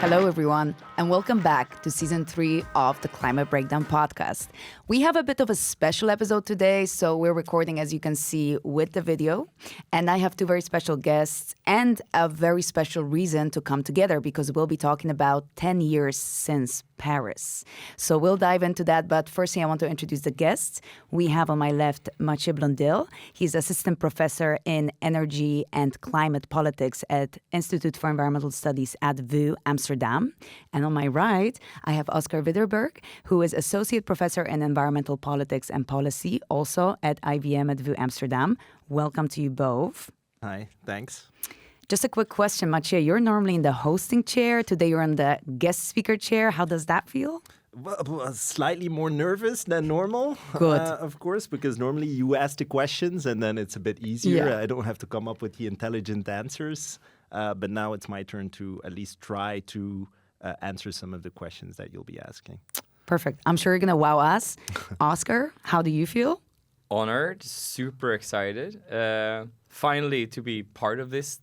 Hello, everyone, and welcome back to Season 3 of the Climate Breakdown podcast. We have a bit of a special episode today, so we're recording, as you can see, with the video. And I have two very special guests and a very special reason to come together because we'll be talking about 10 years since Paris. So we'll dive into that, but firstly, I want to introduce the guests. We have on my left Mathieu Blondeel. He's assistant professor in energy and climate politics at Institute for Environmental Studies at VU Amsterdam. And on my right, I have Oscar Widerberg, who is associate professor in environmental politics and policy, also at IVM at VU Amsterdam. Welcome to you both. Hi, thanks. Just a quick question, Mathieu. You're normally in the hosting chair. Today you're in the guest speaker chair. How does that feel? Well, slightly more nervous than normal, Good. Of course, because normally you ask the questions and then it's a bit easier. Yeah. I don't have to come up with the intelligent answers. But now it's my turn to at least try to answer some of the questions that you'll be asking. Perfect. I'm sure you're going to wow us. Oscar, how do you feel? Honored, super excited. Finally, to be part of this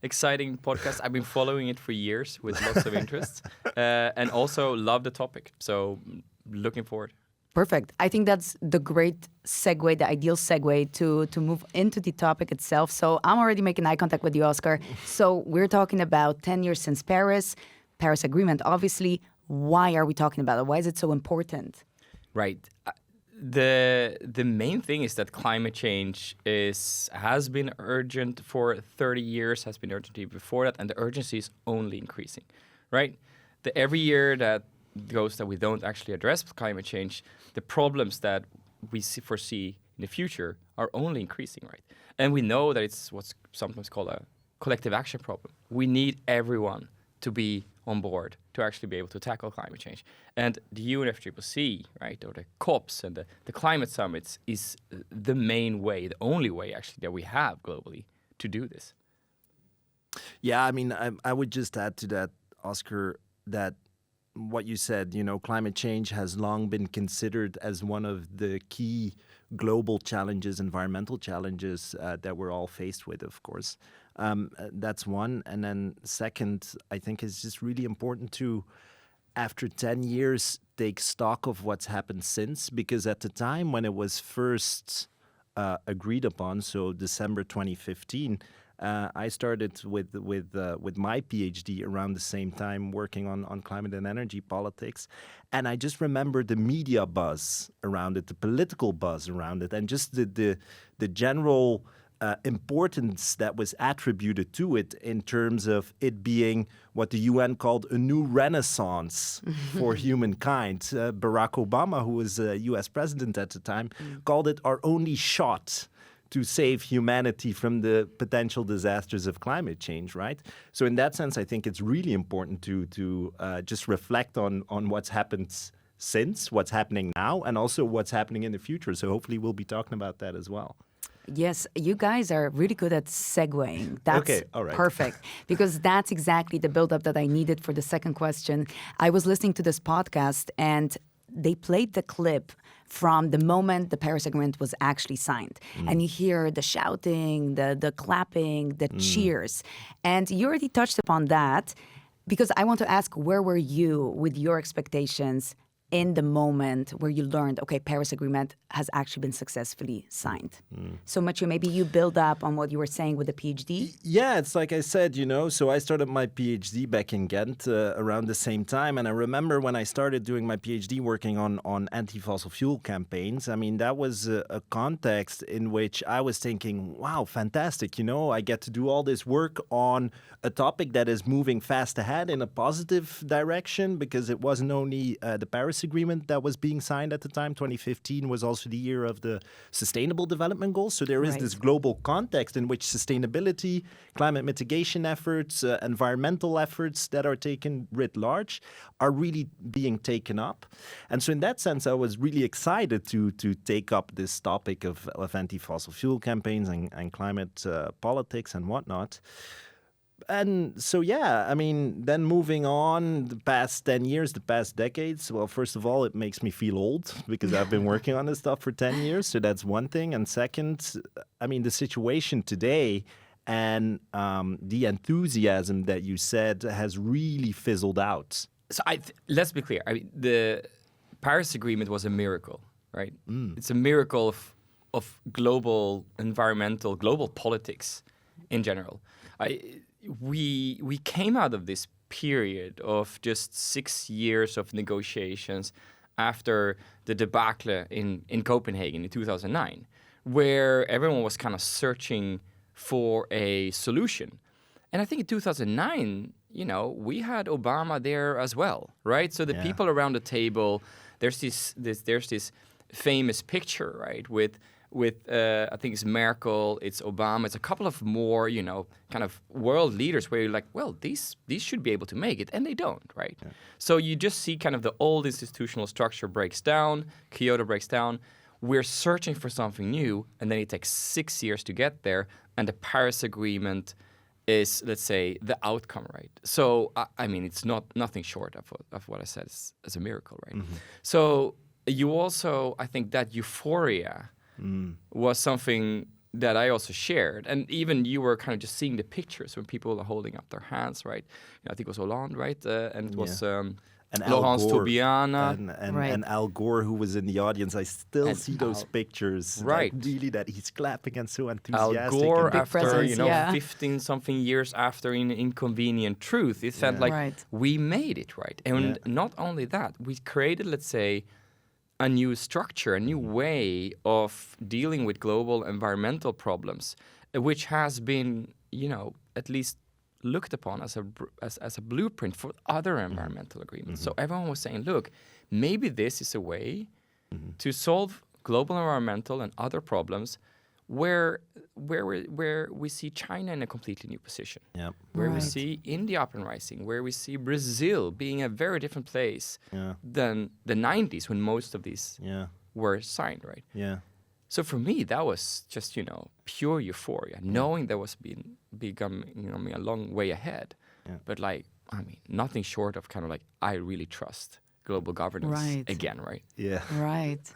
exciting podcast. I've been following it for years with lots of interest, and also love the topic. So, looking forward. Perfect. I think that's the great segue, the ideal segue to move into the topic itself. So I'm already making eye contact with you, Oscar. So we're talking about 10 years since Paris Agreement, obviously. Why are we talking about it? Why is it so important? Right. The main thing is that climate change has been urgent for 30 years, has been urgent even before that, and the urgency is only increasing, right? Every year that goes that we don't actually address climate change, the problems that we foresee in the future are only increasing, right? And we know that it's what's sometimes called a collective action problem. We need everyone to be on board to actually be able to tackle climate change. And the UNFCCC, right, or the COPs and the climate summits is the main way, the only way actually that we have globally to do this. Yeah, I mean, I would just add to that, Oscar, that what you said, climate change has long been considered as one of the key global challenges, environmental challenges that we're all faced with, of course. That's one. And then second, I think it's just really important to, after 10 years, take stock of what's happened since, because at the time when it was first agreed upon, so December 2015, I started with my PhD around the same time working on climate and energy politics. And I just remember the media buzz around it, the political buzz around it, and just the general importance that was attributed to it in terms of it being what the UN called a new renaissance for humankind. Barack Obama, who was US president at the time, called it our only shot to save humanity from the potential disasters of climate change, right? So in that sense, I think it's really important to just reflect on what's happened since, what's happening now, and also what's happening in the future. So hopefully we'll be talking about that as well. Yes, you guys are really good at segueing. That's okay, all right. Perfect, because that's exactly the build-up that I needed for the second question. I was listening to this podcast, and they played the clip from the moment the Paris Agreement was actually signed. And you hear the shouting, the clapping, the cheers. And you already touched upon that, because I want to ask, where were you with your expectations in the moment where you learned, okay, Paris Agreement has actually been successfully signed? So Mathieu, maybe you build up on what you were saying with the PhD? Yeah, it's like I said, so I started my PhD back in Ghent around the same time. And I remember when I started doing my PhD working on anti-fossil fuel campaigns, I mean, that was a context in which I was thinking, wow, fantastic. I get to do all this work on a topic that is moving fast ahead in a positive direction, because it wasn't only the Paris Agreement that was being signed at the time. 2015 was also the year of the Sustainable Development Goals. So there is this global context in which sustainability, climate mitigation efforts, environmental efforts that are taken writ large are really being taken up. And so in that sense, I was really excited to take up this topic of anti-fossil fuel campaigns and climate politics and whatnot. And so, yeah, I mean, then moving on, the past 10 years, the past decades, well, first of all, it makes me feel old because I've been working on this stuff for 10 years. So that's one thing. And second, I mean, the situation today and the enthusiasm that you said has really fizzled out. So let's be clear. I mean, the Paris Agreement was a miracle, right? It's a miracle of global environmental, global politics in general. We came out of this period of just 6 years of negotiations after the debacle in Copenhagen in 2009, where everyone was kind of searching for a solution. And I think in 2009, we had Obama there as well, right? So the people around the table, there's this famous picture, right, with I think it's Merkel, it's Obama, it's a couple of more, kind of world leaders where you're like, well, these should be able to make it, and they don't, right? Yeah. So you just see kind of the old institutional structure breaks down, Kyoto breaks down, we're searching for something new, and then it takes 6 years to get there, and the Paris Agreement is, let's say, the outcome, right? So, I mean, it's nothing short of what I said as a miracle, right? Mm-hmm. So you also, I think that euphoria was something that I also shared. And even you were kind of just seeing the pictures when people are holding up their hands, right? I think it was Hollande, right? And it was Laurence Toubiana. And Al Gore, who was in the audience. I still see those pictures. Right. Really, that he's clapping and so enthusiastic. Al Gore, after, presence, 15-something years after Inconvenient Truth, it felt like we made it, right? And not only that, we created, let's say, a new structure, a new way of dealing with global environmental problems, which has been, at least looked upon as a blueprint for other environmental agreements. So everyone was saying, look, maybe this is a way to solve global environmental and other problems where we see China in a completely new position, where we see India up and rising, where we see Brazil being a very different place than the 90s when most of these were signed, right? Yeah. So for me, that was just, pure euphoria, knowing that was becoming a long way ahead. Yeah. But nothing short of kind of like, I really trust global governance again, right? Yeah. Right.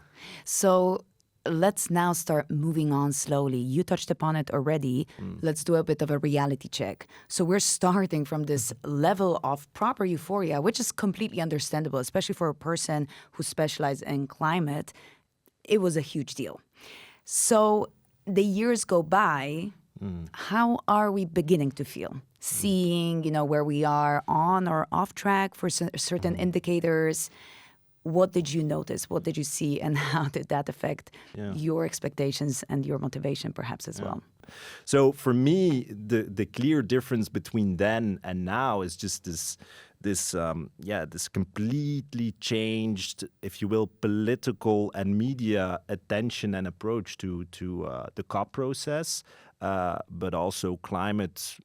So let's now start moving on slowly. You touched upon it already. Let's do a bit of a reality check. So we're starting from this level of proper euphoria, which is completely understandable, especially for a person who specializes in climate. It was a huge deal. So the years go by. How are we beginning to feel? Seeing, where we are on or off track for certain indicators. What did you notice? What did you see? And how did that affect your expectations and your motivation perhaps as well? So for me, the clear difference between then and now is just this completely changed, if you will, political and media attention and approach to the COP process, but also climate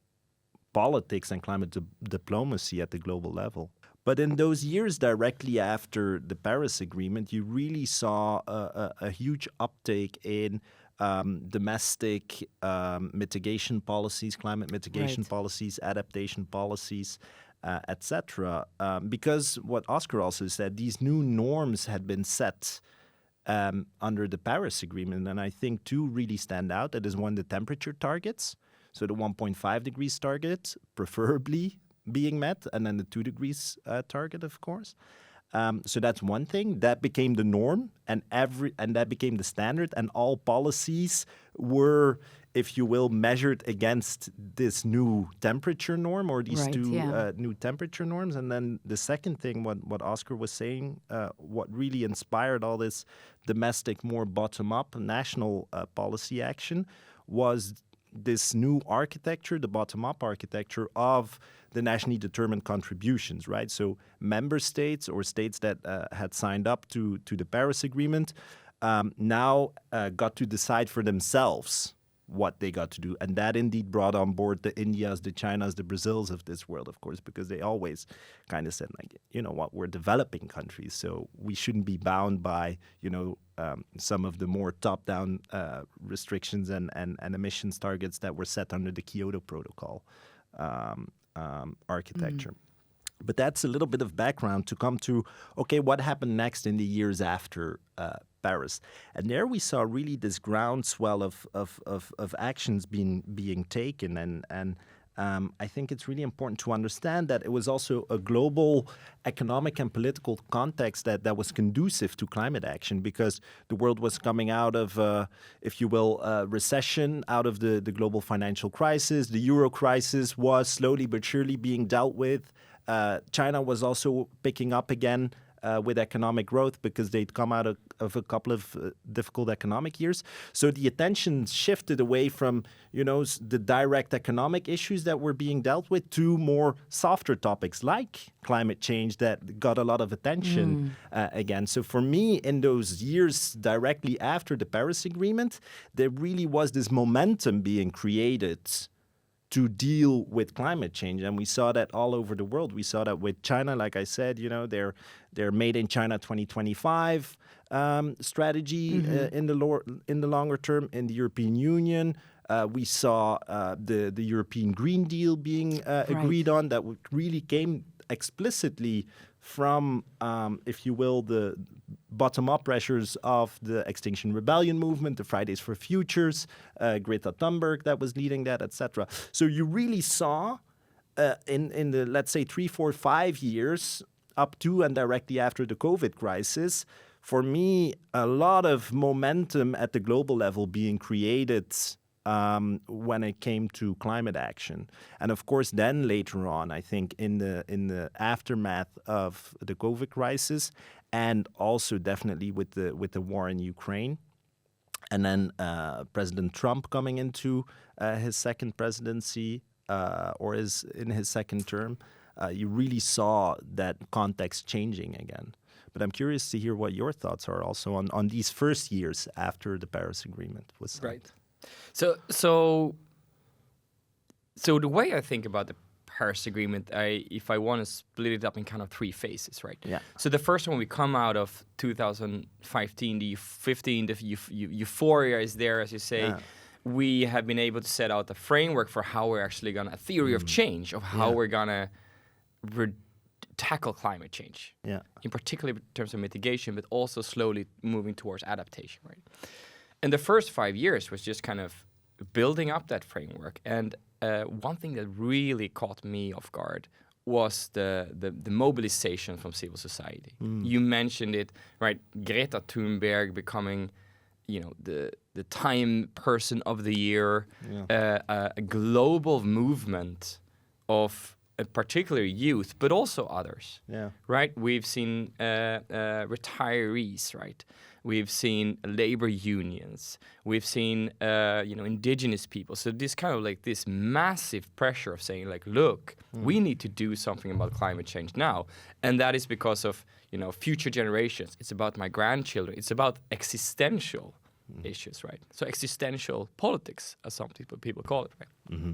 politics and climate diplomacy at the global level. But in those years directly after the Paris Agreement, you really saw a huge uptake in domestic mitigation policies, climate mitigation policies, adaptation policies, etc. Because what Oscar also said, these new norms had been set under the Paris Agreement. And I think two really stand out. That is one, the temperature targets. So the 1.5 degrees target, preferably being met, and then the 2 degrees target, of course. So that's one thing. That became the norm, and that became the standard, and all policies were, if you will, measured against this new temperature norm or these new temperature norms. And then the second thing, what Oscar was saying, what really inspired all this domestic, more bottom-up national policy action was this new architecture, the bottom-up architecture of the nationally determined contributions, right? So member states or states that had signed up to the Paris Agreement now got to decide for themselves what they got to do. And that indeed brought on board the Indias, the Chinas, the Brazils of this world, of course, because they always kind of said, like, you know what, we're developing countries, so we shouldn't be bound by, some of the more top-down restrictions and emissions targets that were set under the Kyoto Protocol architecture. But that's a little bit of background to come to, okay, what happened next in the years after Paris. And there we saw really this groundswell of actions being taken. And I think it's really important to understand that it was also a global economic and political context that was conducive to climate action, because the world was coming out of, if you will, recession, out of the global financial crisis. The euro crisis was slowly but surely being dealt with. China was also picking up again with economic growth, because they'd come out of a couple of difficult economic years. So the attention shifted away from, the direct economic issues that were being dealt with to more softer topics like climate change that got a lot of attention again. So for me, in those years directly after the Paris Agreement, there really was this momentum being created to deal with climate change. And we saw that all over the world. We saw that with China, like I said, their Made in China 2025 strategy in the longer term. In the European Union, we saw the European Green Deal being agreed on, that really came explicitly from, if you will, the bottom-up pressures of the Extinction Rebellion movement, the Fridays for Futures, Greta Thunberg that was leading that, etc. So you really saw in the, let's say, 3, 4, 5 years up to and directly after the COVID crisis, for me, a lot of momentum at the global level being created when it came to climate action. And of course, then later on, I think in the aftermath of the COVID crisis, and also definitely with the war in Ukraine, and then President Trump coming into his second presidency, or in his second term, you really saw that context changing again. But I'm curious to hear what your thoughts are also on these first years after the Paris Agreement was signed. Right. So the way I think about the Paris Agreement, if I want to split it up in kind of 3 phases, right? Yeah. So the first one, we come out of 2015, the euphoria is there, as you say. Yeah. We have been able to set out a framework for how we're actually a theory of change, of how we're gonna tackle climate change. Yeah. In particular in terms of mitigation, but also slowly moving towards adaptation, right? And the first 5 years was just kind of building up that framework. And one thing that really caught me off guard was the mobilization from civil society. You mentioned it, right? Greta Thunberg becoming, the Time Person of the Year, a global movement of particularly youth, but also others. Yeah. Right? We've seen retirees, right? We've seen labor unions. We've seen, indigenous people. So this kind of like this massive pressure of saying, like, look, we need to do something about climate change now. And that is because of, future generations. It's about my grandchildren. It's about existential issues, right? So existential politics, as some people call it, right? Mm-hmm.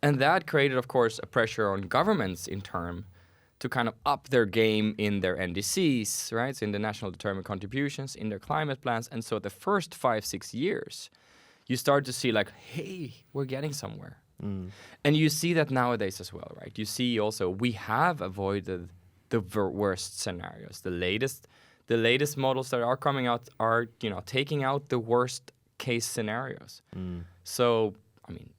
And that created, of course, a pressure on governments in turn to kind of up their game in their NDCs, right? So in the National Determined Contributions, in their climate plans. And so the first 5-6 years, you start to see like, hey, we're getting somewhere. And you see that nowadays as well, right? You see also we have avoided the worst scenarios. The latest models that are coming out are, taking out the worst case scenarios. So, I mean,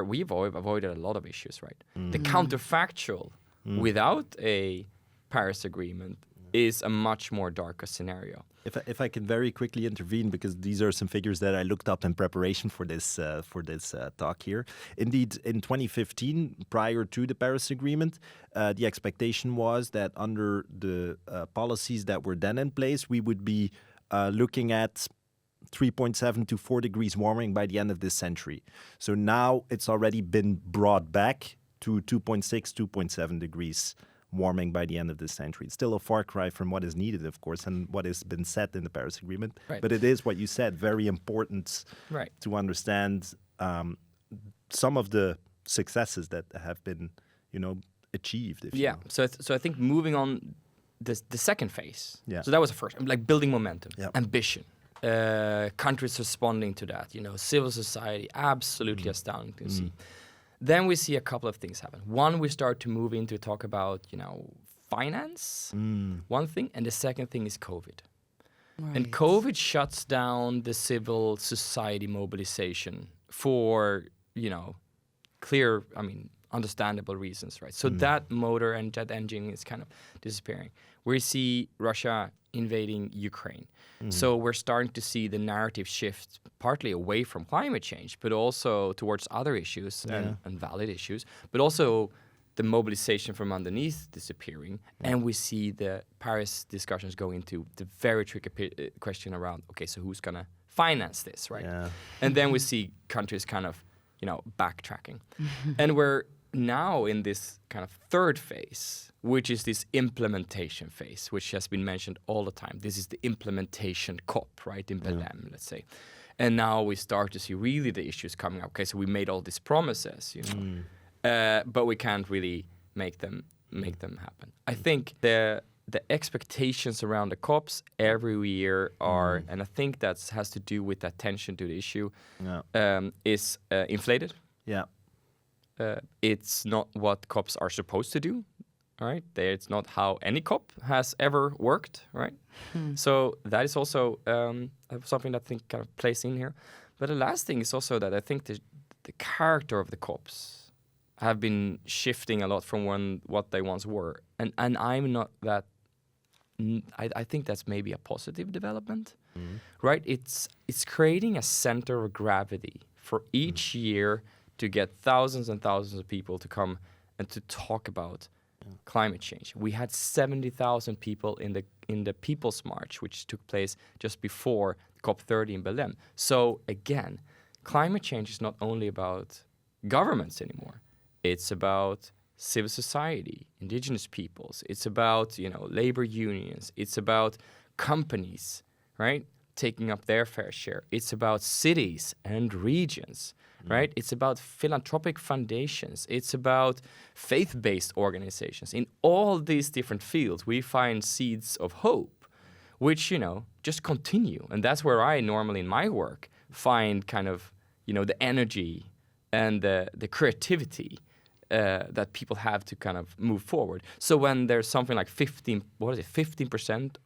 we've avoided a lot of issues, right? The counterfactual without a Paris Agreement is a much more darker scenario. If I can very quickly intervene, because these are some figures that I looked up in preparation for this talk here. Indeed, in 2015, prior to the Paris Agreement, the expectation was that under the policies that were then in place, we would be looking at 3.7 to 4 degrees warming by the end of this century. So now it's already been brought back to 2.6, 2.7 degrees warming by the end of this century. It's still a far cry from what is needed, of course, and what has been set in the Paris Agreement. Right. But it is what you said, very important to understand some of the successes that have been, achieved. So I think moving on the second phase. Yeah. So that was the first, like building momentum, Yeah. ambition. Countries responding to that, civil society, absolutely astounding to see. Then we see a couple of things happen. One, we start to move into talk about, finance, one thing, and the second thing is COVID. And Right. COVID shuts down the civil society mobilization for, clear, understandable reasons, right? So that motor and jet engine is kind of disappearing. We see Russia invading Ukraine. So we're starting to see the narrative shift partly away from climate change, but also towards other issues and valid issues, but also the mobilization from underneath disappearing. And we see the Paris discussions go into the very tricky question around, okay, so who's going to finance this, right? Yeah. And then we see countries kind of, backtracking. And we're now in this kind of third phase, which is this implementation phase, which has been mentioned all the time. This is the implementation COP, right, in Belém, let's say. And now we start to see really the issues coming up. Okay, so we made all these promises, but we can't really make them happen. I think the expectations around the COPs every year are, and I think that has to do with the attention to the issue, is inflated. Yeah. It's not what COPs are supposed to do, right? It's not how any COP has ever worked, right? So that is also something that I think kind of plays in here. But the last thing is also that I think the character of the COPs have been shifting a lot from what they once were. And I'm not that... I think that's maybe a positive development, right? It's creating a center of gravity for each year to get thousands and thousands of people to come and to talk about climate change. We had 70,000 people in the People's March, which took place just before COP30 in Belém. So again, climate change is not only about governments anymore. It's about civil society, indigenous peoples. It's about, labor unions. It's about companies, right, taking up their fair share. It's about cities and regions, right? It's about philanthropic foundations. It's about faith-based organizations. In all these different fields, we find seeds of hope, which, just continue. And that's where I normally in my work find kind of, the energy and the creativity that people have to kind of move forward. So when there's something like 15%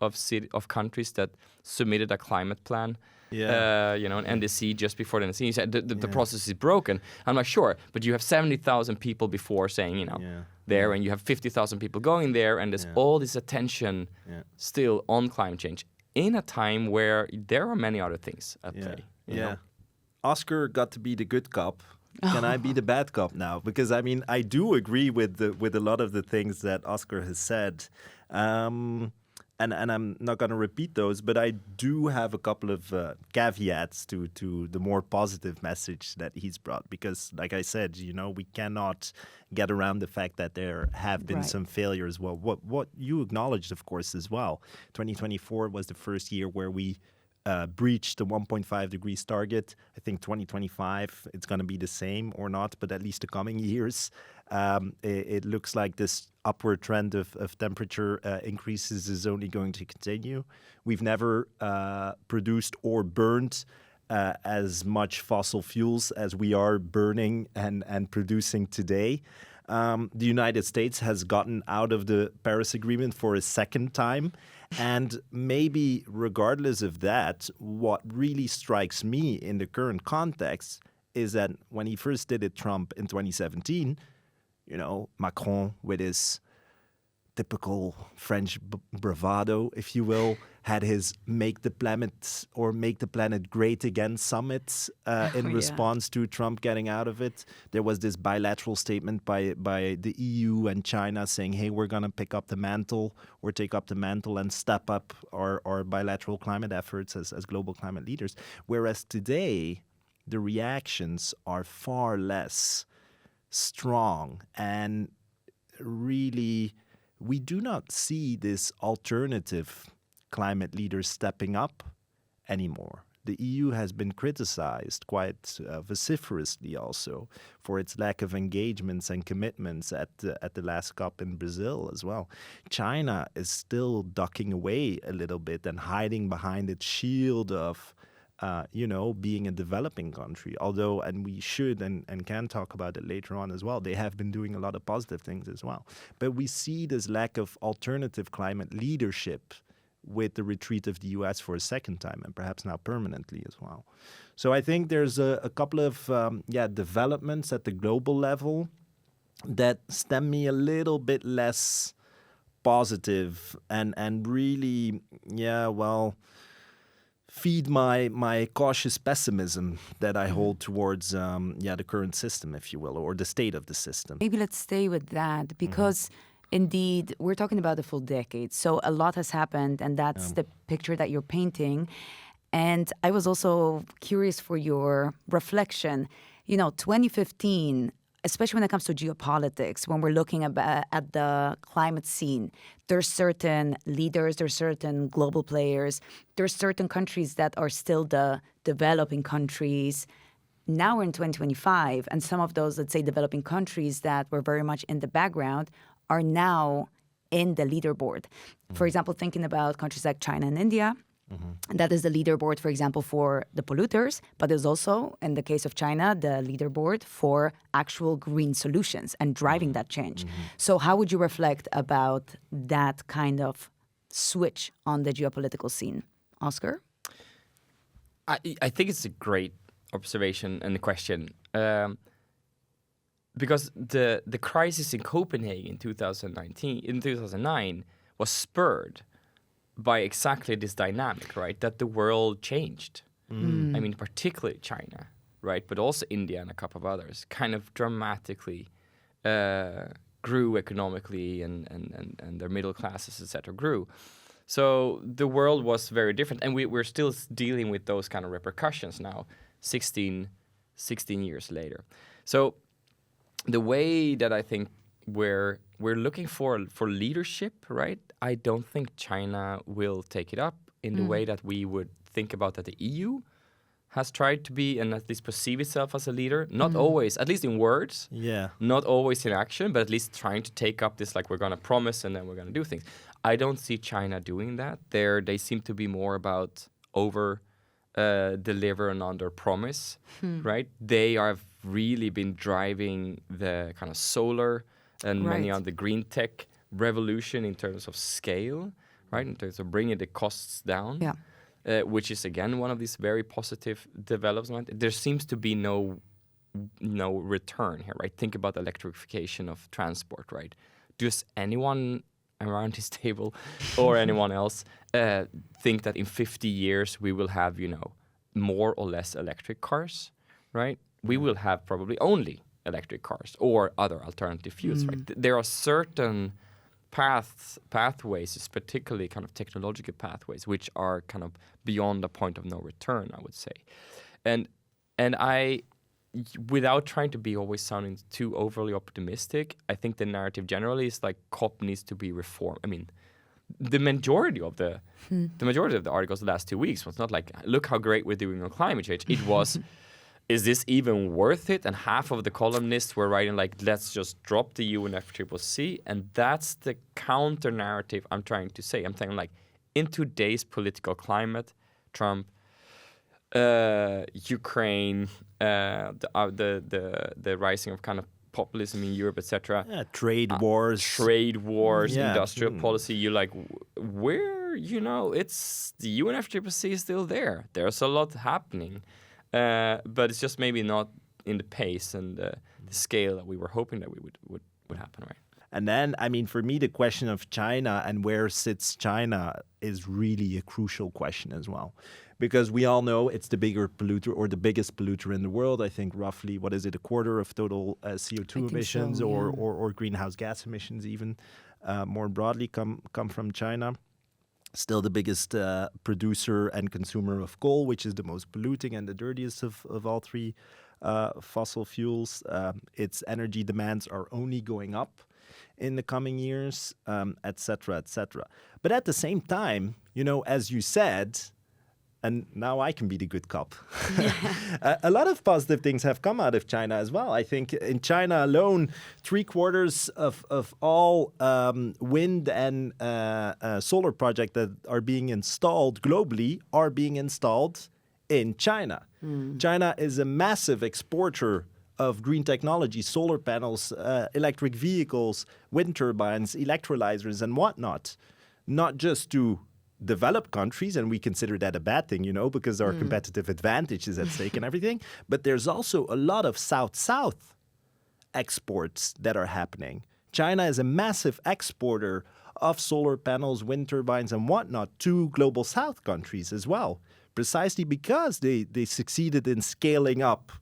of countries that submitted a climate plan, an NDC just before the NDC, you said the process is broken. I'm like, sure, but you have 70,000 people before saying, there, and you have 50,000 people going there, and there's all this attention still on climate change in a time where there are many other things at play. You know? Oscar got to be the good cop. Can I be the bad cop now? Because I do agree with a lot of the things that Oscar has said, and I'm not going to repeat those, but I do have a couple of caveats to the more positive message that he's brought. Because, like I said, we cannot get around the fact that there have been some failures. Well, what you acknowledged, of course, as well. 2024 was the first year where we breached the 1.5 degrees target. I think 2025, it's going to be the same or not, but at least the coming years, it looks like this upward trend of temperature increases is only going to continue. We've never produced or burned as much fossil fuels as we are burning and producing today. The United States has gotten out of the Paris Agreement for a second time. And maybe regardless of that, what really strikes me in the current context is that when he first did it, Trump, in 2017, Macron, with his typical French bravado, if you will, had his Make the Planet Great Again summit in response to Trump getting out of it. There was this bilateral statement by the EU and China saying, hey, we're going to pick up the mantle or take up the mantle and step up our bilateral climate efforts as global climate leaders. Whereas today, the reactions are far less strong, and really we do not see this alternative climate leaders stepping up anymore. The EU has been criticized quite vociferously also for its lack of engagements and commitments at the last COP in Brazil as well. China is still ducking away a little bit and hiding behind its shield of being a developing country. Although, and we should and can talk about it later on as well, they have been doing a lot of positive things as well. But we see this lack of alternative climate leadership with the retreat of the US for a second time, and perhaps now permanently as well. So I think there's a couple of developments at the global level that stem me a little bit less positive and really, feed my cautious pessimism that I hold towards the current system, if you will, or the state of the system. Maybe let's stay with that because indeed we're talking about a full decade. So a lot has happened, and that's the picture that you're painting. And I was also curious for your reflection. 2015, especially when it comes to geopolitics, when we're looking at the climate scene, there's certain leaders, there's certain global players, there's certain countries that are still the developing countries. Now we're in 2025, and some of those, let's say, developing countries that were very much in the background are now in the leaderboard. For example, thinking about countries like China and India, that is the leaderboard, for example, for the polluters, but there's also, in the case of China, the leaderboard for actual green solutions and driving that change. So how would you reflect about that kind of switch on the geopolitical scene? Oscar? I think it's a great observation and question. Because the crisis in Copenhagen in 2009 was spurred by exactly this dynamic, right? That the world changed. I mean, particularly China, right? But also India and a couple of others kind of dramatically grew economically and their middle classes, etc., grew. So the world was very different. And we're still dealing with those kind of repercussions now, 16 years later. So the way that I think we're looking for leadership, right? I don't think China will take it up in the way that we would think about that the EU has tried to be and at least perceive itself as a leader. Not always, at least in words. Yeah. Not always in action, but at least trying to take up this, like, we're going to promise and then we're going to do things. I don't see China doing that. They seem to be more about deliver and under promise, right? They have really been driving the kind of solar and many on the green tech revolution in terms of scale, right? In terms of bringing the costs down, which is again one of these very positive developments. There seems to be no return here, right? Think about electrification of transport, right? Does anyone around this table or anyone else think that in 50 years we will have, more or less electric cars, right? We will have probably only electric cars or other alternative fuels, right? There are certain pathways, particularly kind of technological pathways, which are kind of beyond the point of no return, I would say. And I, without trying to be always sounding too overly optimistic, I think the narrative generally is like COP needs to be reformed. I mean, the majority of the articles the last 2 weeks was not like, look how great we're doing on climate change. It was, is this even worth it? And half of the columnists were writing like, let's just drop the UNFCCC. And that's the counter narrative I'm trying to say. I'm saying like, in today's political climate, Trump, Ukraine, the rising of kind of populism in Europe, etc. Trade wars, industrial policy. You're like, it's the UNFCCC is still there. There's a lot happening, but it's just maybe not in the pace and the scale that we were hoping that we would happen, right? And then, I mean, for me, the question of China and where sits China is really a crucial question as well. Because we all know it's the bigger polluter or the biggest polluter in the world. I think roughly, what is it, a quarter of total CO2 emissions or greenhouse gas emissions even more broadly come from China. Still the biggest producer and consumer of coal, which is the most polluting and the dirtiest of all three fossil fuels. Its energy demands are only going up in the coming years, et cetera, et cetera. But at the same time, as you said, and now I can be the good cop. A lot of positive things have come out of China as well. I think in China alone, 3/4 of all wind and solar projects that are being installed globally are being installed in China. China is a massive exporter of green technology, solar panels, electric vehicles, wind turbines, electrolyzers, and whatnot, not just to developed countries, and we consider that a bad thing, because our competitive advantage is at stake and everything. But there's also a lot of South-South exports that are happening. China is a massive exporter of solar panels, wind turbines, and whatnot to global South countries as well, precisely because they succeeded in scaling up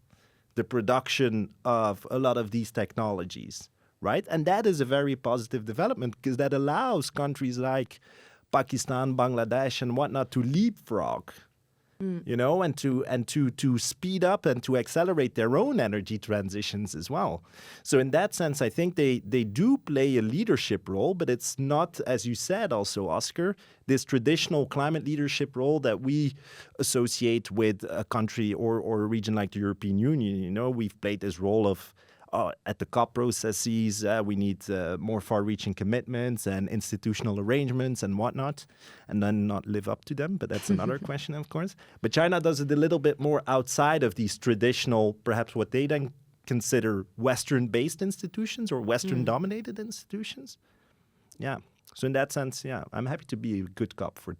the production of a lot of these technologies, right? And that is a very positive development because that allows countries like Pakistan, Bangladesh, and whatnot to leapfrog, and to speed up and to accelerate their own energy transitions as well. So in that sense, I think they do play a leadership role, but it's not, as you said also, Oscar, this traditional climate leadership role that we associate with a country or a region like the European Union. We've played this role of at the COP processes, we need more far-reaching commitments and institutional arrangements and whatnot, and then not live up to them. But that's another question, of course. But China does it a little bit more outside of these traditional, perhaps what they then consider Western-based institutions or Western-dominated institutions. Yeah. So in that sense, I'm happy to be a good cop for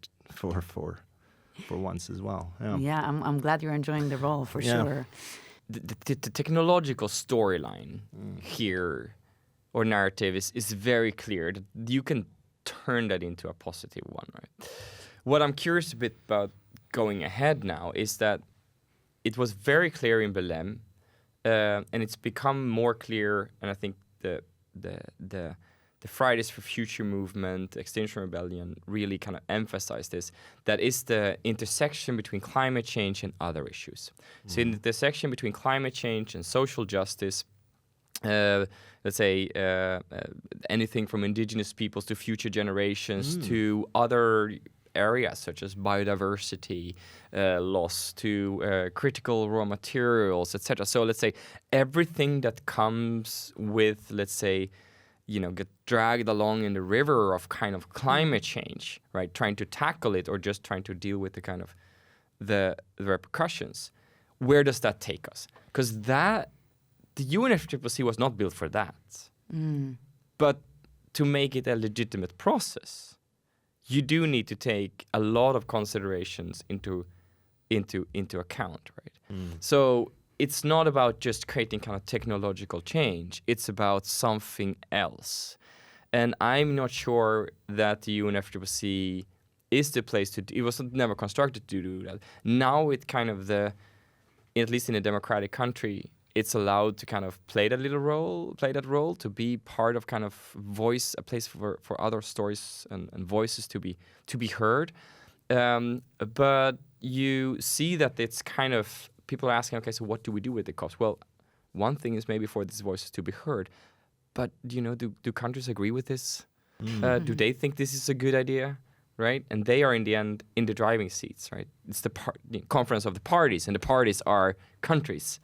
once as well. Yeah, I'm glad you're enjoying the role for sure. The technological storyline here or narrative is very clear. You can turn that into a positive one, right? What I'm curious a bit about going ahead now is that it was very clear in Belém, and it's become more clear. And I think the Fridays for Future movement, Extinction Rebellion, really kind of emphasized this. That is the intersection between climate change and other issues. So in the intersection between climate change and social justice, let's say anything from indigenous peoples to future generations to other areas such as biodiversity loss to critical raw materials, etc. So let's say everything that comes with, let's say, get dragged along in the river of kind of climate change, right? Trying to tackle it or just trying to deal with the kind of the repercussions. Where does that take us? Because the UNFCCC was not built for that. But to make it a legitimate process, you do need to take a lot of considerations into account, right? So it's not about just creating kind of technological change. It's about something else. And I'm not sure that the UNFCCC is the place to do. It was never constructed to do that. Now it kind of at least in a democratic country, it's allowed to kind of play that role, to be part of kind of a place for other stories and voices to be heard. But you see that it's kind of, people are asking, okay, so what do we do with the cost? Well, one thing is maybe for these voices to be heard, but do countries agree with this? Do they think this is a good idea, right? And they are in the end in the driving seats, right? It's the conference of the parties, and the parties are countries.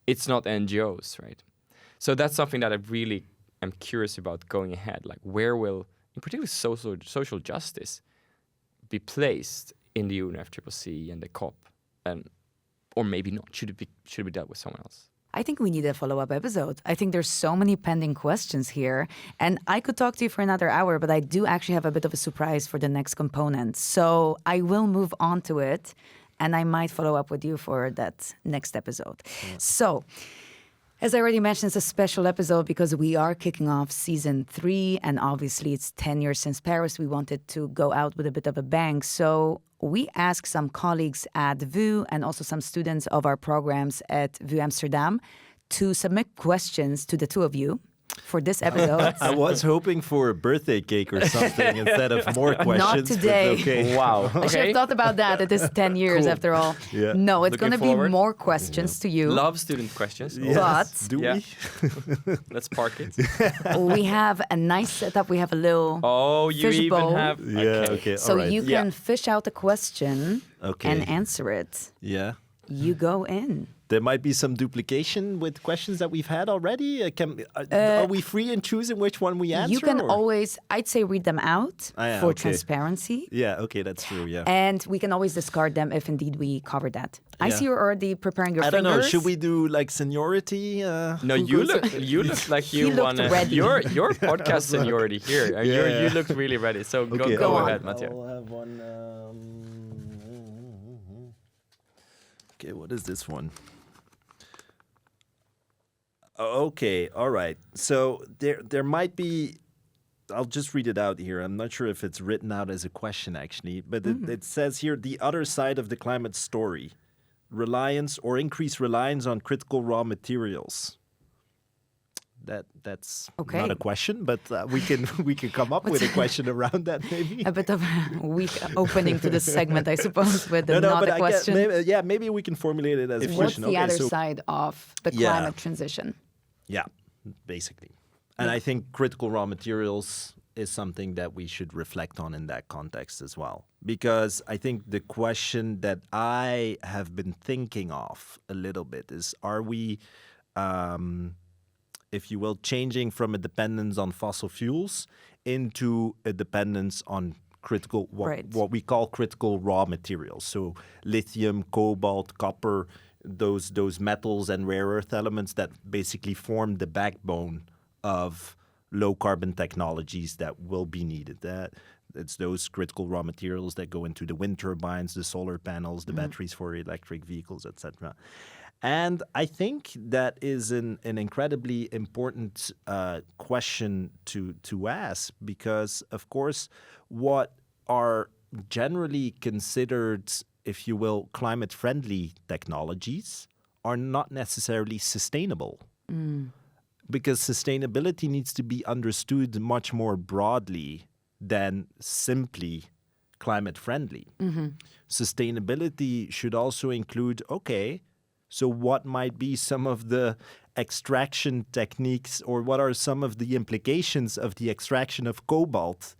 It's not NGOs, right? So that's something that I really am curious about going ahead. Like, where will, in particular, social justice be placed in the UNFCCC and the COP, or maybe not? Should it be dealt with someone else? I think we need a follow-up episode. I think there's so many pending questions here. And I could talk to you for another hour, but I do actually have a bit of a surprise for the next component. So I will move on to it, and I might follow up with you for that next episode. Yeah. So, as I already mentioned, it's a special episode because we are kicking off season 3, and obviously it's 10 years since Paris. We wanted to go out with a bit of a bang. So we asked some colleagues at VU and also some students of our programs at VU Amsterdam to submit questions to the two of you for this episode. I was hoping for a birthday cake or something instead of more questions. Not today. Okay. Wow. I should have thought about that. It is 10 years after all. Yeah. No, it's going to be more questions to you. Love student questions. Yes. But do we? Let's park it. We have a nice setup. We have a little you fish even bowl. have... Okay. So all right. you can fish out a question and answer it. Yeah. You go in. There might be some duplication with questions that we've had already. Are we free in choosing which one we answer? You can always, I'd say, read them out for okay. transparency. Yeah, okay, that's true, yeah. And we can always discard them if indeed we cover that. I see you're already preparing your I fingers. don't know, should we do like seniority? No, you look like you looked want ready. your podcast seniority here. You looked really ready. So go ahead, Mathieu. I'll have one. Okay, what is this one? Okay, all right. So there might be. I'll just read it out here. I'm not sure if it's written out as a question actually, but it says here the other side of the climate story: reliance or increased reliance on critical raw materials. That's not a question, but we can come up with a question around that maybe. A bit of a weak opening to this segment, I suppose, with not a question. Maybe we can formulate it as a What's question. the other side of the climate transition? Yeah, basically. And I think critical raw materials is something that we should reflect on in that context as well. Because I think the question that I have been thinking of a little bit is, are we, if you will, changing from a dependence on fossil fuels into a dependence on critical, what we call critical raw materials. So lithium, cobalt, copper, those metals and rare earth elements that basically form the backbone of low carbon technologies that will be needed. It's those critical raw materials that go into the wind turbines, the solar panels, the batteries for electric vehicles, etc. And I think that is an incredibly important question to ask because, of course, what are generally considered, if you will, climate-friendly technologies are not necessarily sustainable. Because sustainability needs to be understood much more broadly than simply climate-friendly. Sustainability should also include, so what might be some of the extraction techniques or what are some of the implications of the extraction of cobalt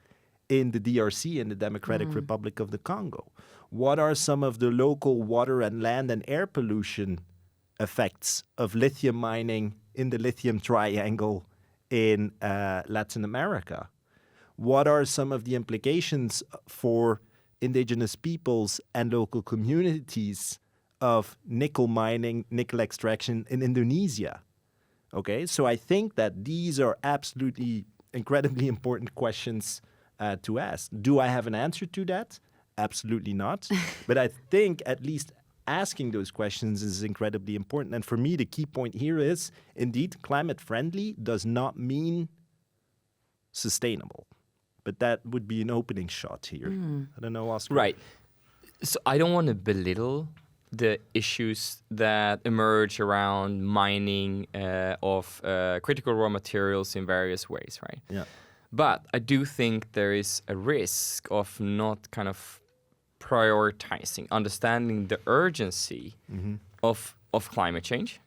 in the DRC, in the Democratic Republic of the Congo? What are some of the local water and land and air pollution effects of lithium mining in the lithium triangle in Latin America? What are some of the implications for indigenous peoples and local communities of nickel mining, nickel extraction in Indonesia? Okay, so I think that these are absolutely incredibly important questions to ask. Do I have an answer to that? Absolutely not. But I think at least asking those questions is incredibly important. And for me, the key point here is, indeed, climate friendly does not mean sustainable. But that would be an opening shot here. I don't know, Oscar. Right. So I don't want to belittle the issues that emerge around mining of critical raw materials in various ways, right? Yeah. But I do think there is a risk of not kind of prioritizing, understanding the urgency of climate change,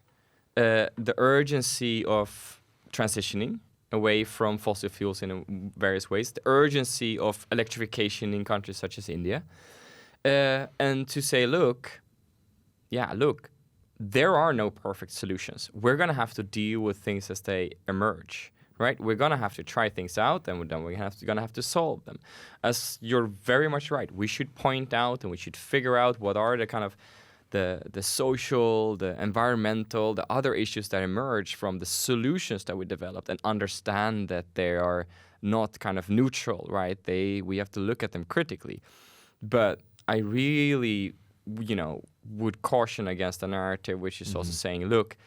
the urgency of transitioning away from fossil fuels in various ways, the urgency of electrification in countries such as India, and to say, look, there are no perfect solutions. We're going to have to deal with things as they emerge. Right, we're gonna have to try things out, and then we're gonna have to solve them. As you're very much right, we should point out and we should figure out what are the kind of the social, the environmental, the other issues that emerge from the solutions that we developed, and understand that they are not kind of neutral. Right, we have to look at them critically. But I really, would caution against a narrative which is also saying, look.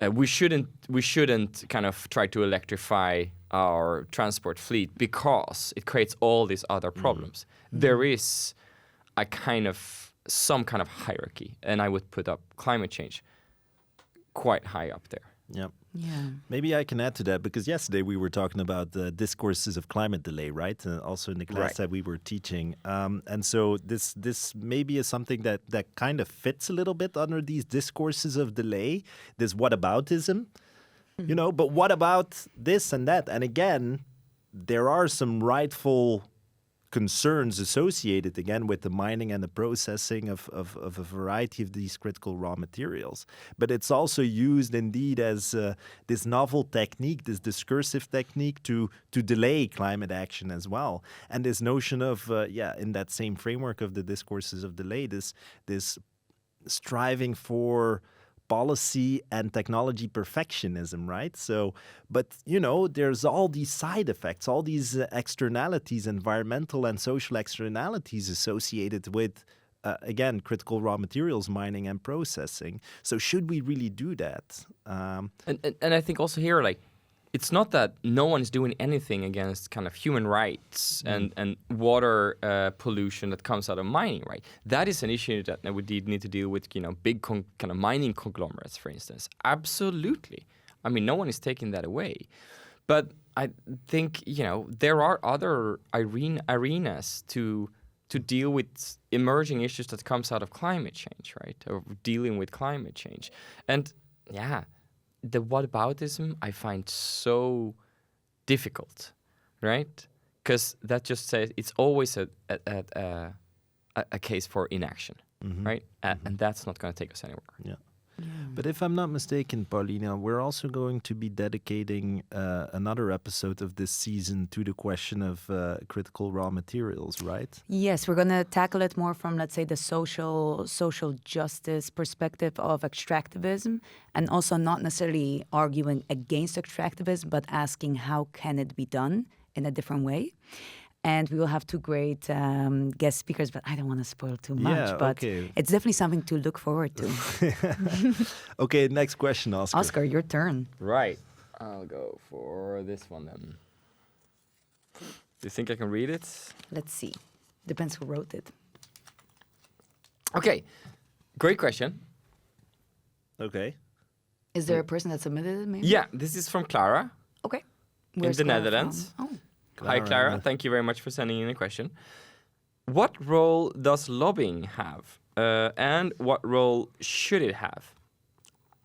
We shouldn't kind of try to electrify our transport fleet because it creates all these other problems. There is some kind of hierarchy, and I would put up climate change quite high up there. Yep. Yeah. Maybe I can add to that because yesterday we were talking about the discourses of climate delay, right? Also in the class that we were teaching. And so this maybe is something that kind of fits a little bit under these discourses of delay, this whataboutism, but what about this and that? And again, there are some rightful concerns associated again with the mining and the processing of a variety of these critical raw materials. But it's also used indeed as this novel technique, this discursive technique to delay climate action as well. And this notion of, in that same framework of the discourses of delay, this striving for policy and technology perfectionism, right? So, but there's all these side effects, all these externalities, environmental and social externalities associated with, again, critical raw materials mining and processing. So, should we really do that? And I think also here, like, it's not that no one is doing anything against kind of human rights and water pollution that comes out of mining, right? That is an issue that we need to deal with, big kind of mining conglomerates, for instance. Absolutely. I mean, no one is taking that away. But I think, there are other arenas to deal with emerging issues that comes out of climate change, right? Or dealing with climate change. And the whataboutism I find so difficult, right? Because that just says it's always a case for inaction, right? And that's not going to take us anywhere. Yeah. But if I'm not mistaken, Paulina, we're also going to be dedicating another episode of this season to the question of critical raw materials, right? Yes, we're going to tackle it more from, let's say, the social justice perspective of extractivism, and also not necessarily arguing against extractivism, but asking how can it be done in a different way. And we will have two great guest speakers, but I don't want to spoil too much. But it's definitely something to look forward to. Okay, next question, Oscar. Oscar, your turn. Right. I'll go for this one then. Do you think I can read it? Let's see. Depends who wrote it. Okay. Great question. Okay. Is there a person that submitted it, maybe? Yeah, this is from Clara. Okay. Where's in the Netherlands. From? Oh. Hi, Clara. Thank you very much for sending in a question. What role does lobbying have? And what role should it have?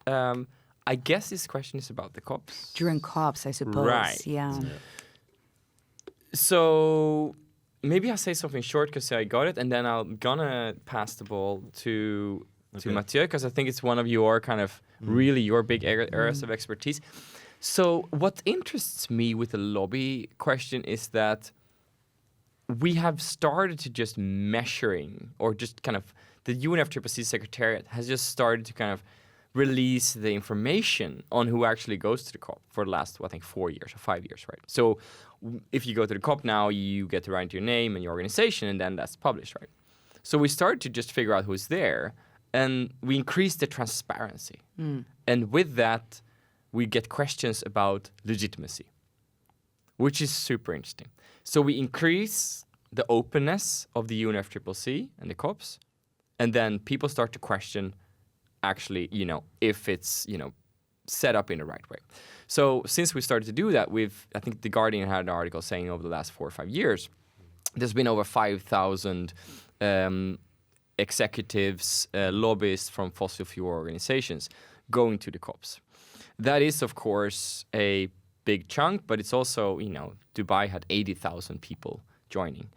I guess this question is about the COPs. During COPs, I suppose. Right. Yeah. So maybe I'll say something short because I got it, and then I'm gonna pass the ball to Mathieu, because I think it's one of your kind of really your big areas of expertise. So what interests me with the lobby question is that we have started to just measuring, or just kind of the UNFCCC Secretariat has just started to kind of release the information on who actually goes to the COP for the last, I think, 4 years or 5 years, right? So if you go to the COP now, you get to write your name and your organization, and then that's published, right? So we started to just figure out who's there, and we increased the transparency. And with that, we get questions about legitimacy, which is super interesting. So we increase the openness of the UNFCCC and the COPs, and then people start to question actually, if it's, set up in the right way. So since we started to do that, I think The Guardian had an article saying over the last 4 or 5 years, there's been over 5,000 executives, lobbyists from fossil fuel organizations going to the COPs. That is, of course, a big chunk, but it's also, Dubai had 80,000 people joining.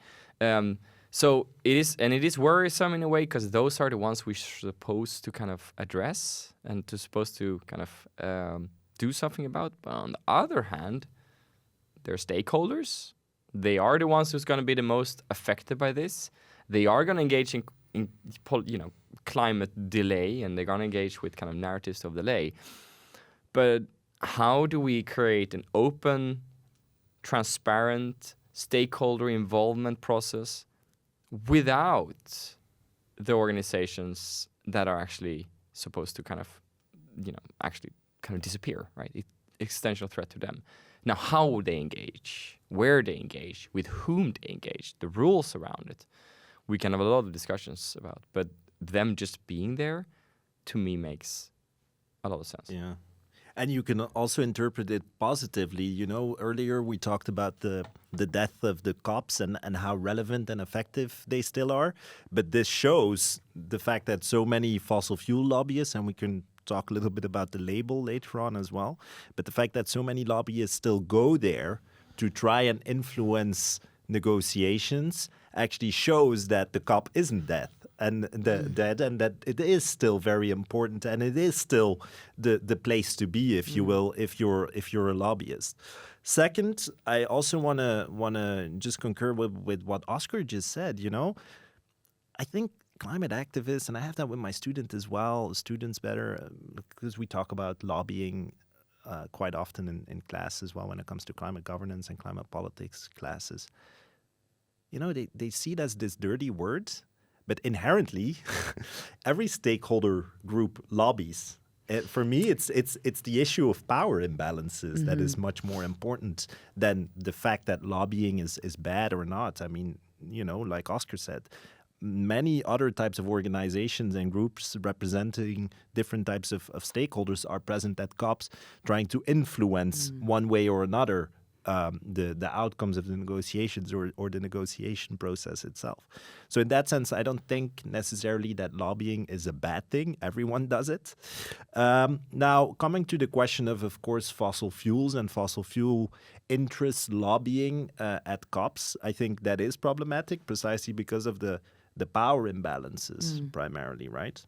So it is worrisome in a way, because those are the ones we're supposed to kind of address and supposed to kind of do something about. But on the other hand, they're stakeholders. They are the ones who's going to be the most affected by this. They are going to engage in climate delay, and they're going to engage with kind of narratives of delay. But how do we create an open, transparent, stakeholder involvement process without the organizations that are actually supposed to kind of, disappear, right? Existential threat to them. Now, how would they engage? Where they engage? With whom they engage? The rules around it. We can have a lot of discussions about, but them just being there, to me, makes a lot of sense. Yeah. And you can also interpret it positively. Earlier we talked about the death of the COPs and how relevant and effective they still are. But this shows the fact that so many fossil fuel lobbyists, and we can talk a little bit about the label later on as well, but the fact that so many lobbyists still go there to try and influence negotiations actually shows that the COP isn't dead and that it is still very important, and it is still the place to be, if you will, if you're a lobbyist. Second, I also wanna just concur with what Oscar just said. I think climate activists, and I have that with my students as well, students better, because we talk about lobbying quite often in class as well when it comes to climate governance and climate politics classes. They see it as this dirty word, but inherently, every stakeholder group lobbies. For me, it's the issue of power imbalances that is much more important than the fact that lobbying is bad or not. I mean, like Oscar said, many other types of organizations and groups representing different types of stakeholders are present at COPs, trying to influence one way or another the outcomes of the negotiations or the negotiation process itself. So in that sense, I don't think necessarily that lobbying is a bad thing. Everyone does it. Now, coming to the question of course, fossil fuels and fossil fuel interests lobbying at COPs, I think that is problematic precisely because of the power imbalances primarily, right?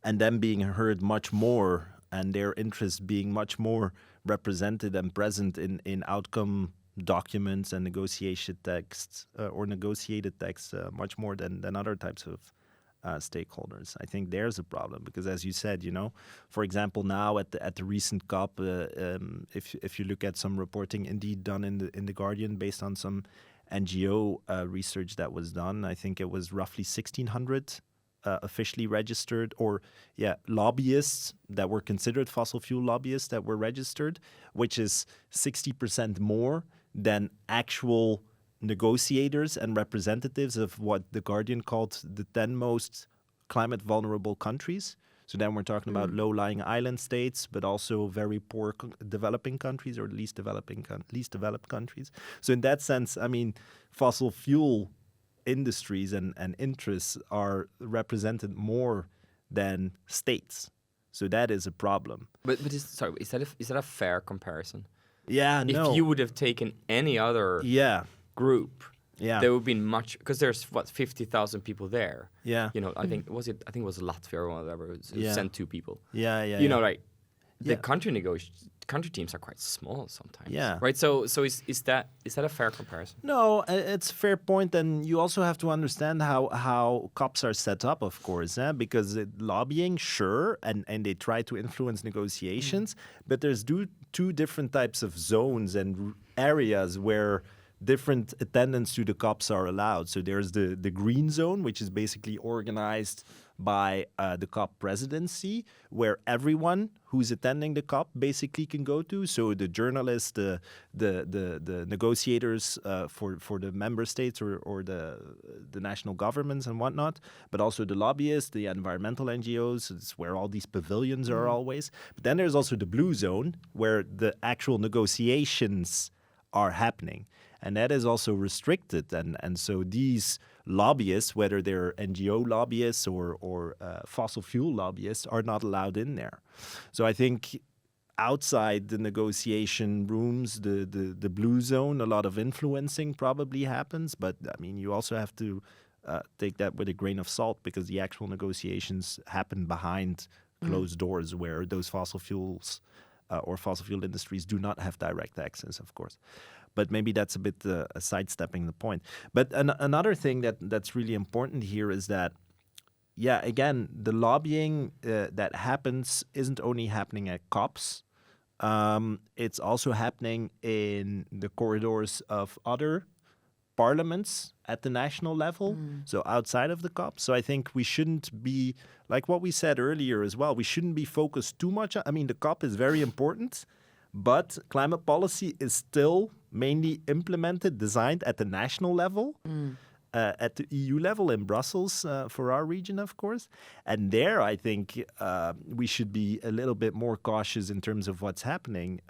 And them being heard much more and their interests being much more represented and present in outcome documents and negotiation texts or negotiated texts much more than other types of stakeholders. I think there's a problem because, as you said, for example, now at the recent COP, if you look at some reporting indeed done in the Guardian based on some NGO research that was done, I think it was roughly 1,600 officially registered lobbyists that were considered fossil fuel lobbyists that were registered, which is 60% more than actual negotiators and representatives of what the Guardian called the 10 most climate vulnerable countries. So then we're talking about low-lying island states, but also very poor developing countries or least developed countries. So in that sense, I mean, fossil fuel industries and interests are represented more than states. So that is a problem. But is that a fair comparison? Yeah, no. If you would have taken any other group, there would be much, because there's 50,000 people there. Yeah. I think it was Latvia or whatever. Sent 2 people. The country teams are quite small sometimes. Yeah. Right. So is that a fair comparison? No, it's a fair point, and you also have to understand how COPs are set up, of course, because lobbying, sure, and they try to influence negotiations, but there's two different types of zones and areas where different attendance to the COPs are allowed. So there's the green zone, which is basically organized by the COP presidency, where everyone who's attending the COP basically can go to. So the journalists, the negotiators for the member states or the national governments and whatnot, but also the lobbyists, the environmental NGOs. It's where all these pavilions are always. But then there's also the blue zone, where the actual negotiations are happening. And that is also restricted. And so these lobbyists, whether they're NGO lobbyists or fossil fuel lobbyists, are not allowed in there. So I think outside the negotiation rooms, the blue zone, a lot of influencing probably happens. But, I mean, you also have to take that with a grain of salt, because the actual negotiations happen behind closed doors, where those fossil fuels or fossil fuel industries do not have direct access, of course. But maybe that's a bit sidestepping the point. But another thing that's really important here is that, again, the lobbying that happens isn't only happening at COPs. It's also happening in the corridors of other parliaments at the national level, so outside of the COP. So I think we shouldn't be, like what we said earlier as well, we shouldn't be focused too much. I mean, the COP is very important, but climate policy is still mainly implemented, designed at the national level, at the EU level in Brussels for our region, of course. And there, I think we should be a little bit more cautious in terms of what's happening,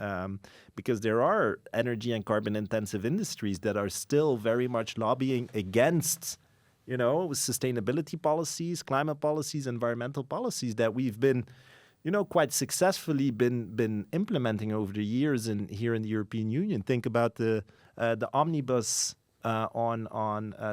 because there are energy and carbon-intensive industries that are still very much lobbying against, sustainability policies, climate policies, environmental policies that we've been quite successfully been implementing over the years here in the European Union. Think about the omnibus on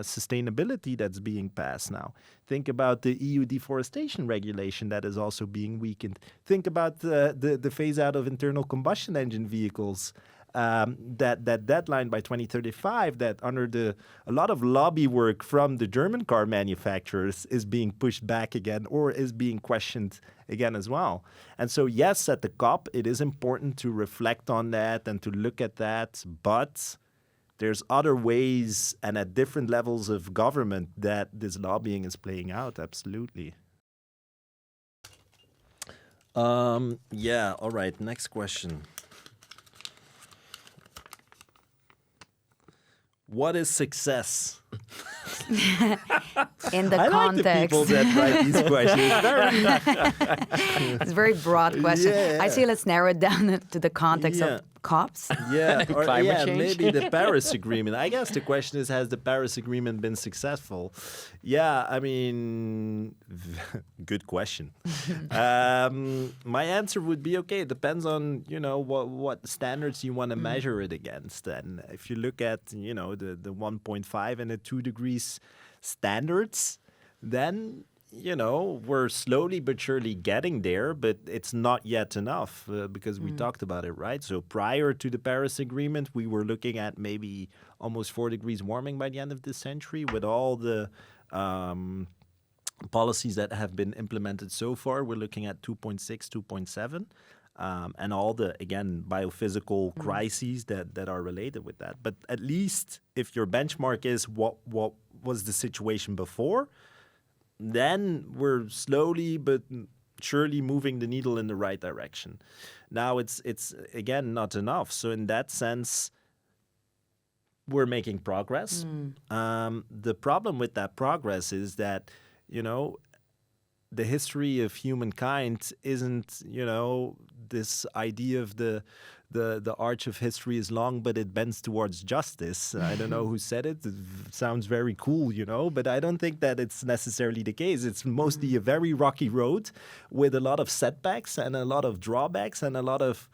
sustainability that's being passed now. Think about the EU deforestation regulation that is also being weakened. Think about the phase out of internal combustion engine vehicles. That deadline by 2035, that under a lot of lobby work from the German car manufacturers is being pushed back again, or is being questioned again as well. And so yes, at the COP, it is important to reflect on that and to look at that, but there's other ways and at different levels of government that this lobbying is playing out, absolutely. Yeah, all right, next question. What is success? In the I context. like the people that write these questions. It's a very broad question. Yeah. I say let's narrow it down to the context of COPs. Yeah, or Climate change? maybe the Paris Agreement. I guess the question is, has the Paris Agreement been successful? Yeah, I mean, good question. My answer would be, okay, it depends on, what standards you want to measure it against. And if you look at, the 1.5 and the 2 degrees standards, then we're slowly but surely getting there, but it's not yet enough because we talked about it, right? So prior to the Paris Agreement, we were looking at maybe almost 4 degrees warming by the end of this century with all the policies that have been implemented so far. We're looking at 2.6, 2.7. And all the, again, biophysical crises that are related with that. But at least if your benchmark is what was the situation before, then we're slowly but surely moving the needle in the right direction. Now it's again not enough. So in that sense, we're making progress. The problem with that progress is that, the history of humankind isn't, this idea of the arch of history is long, but it bends towards justice. I don't know who said it. It sounds very cool, but I don't think that it's necessarily the case. It's mostly a very rocky road with a lot of setbacks and a lot of drawbacks and a lot of,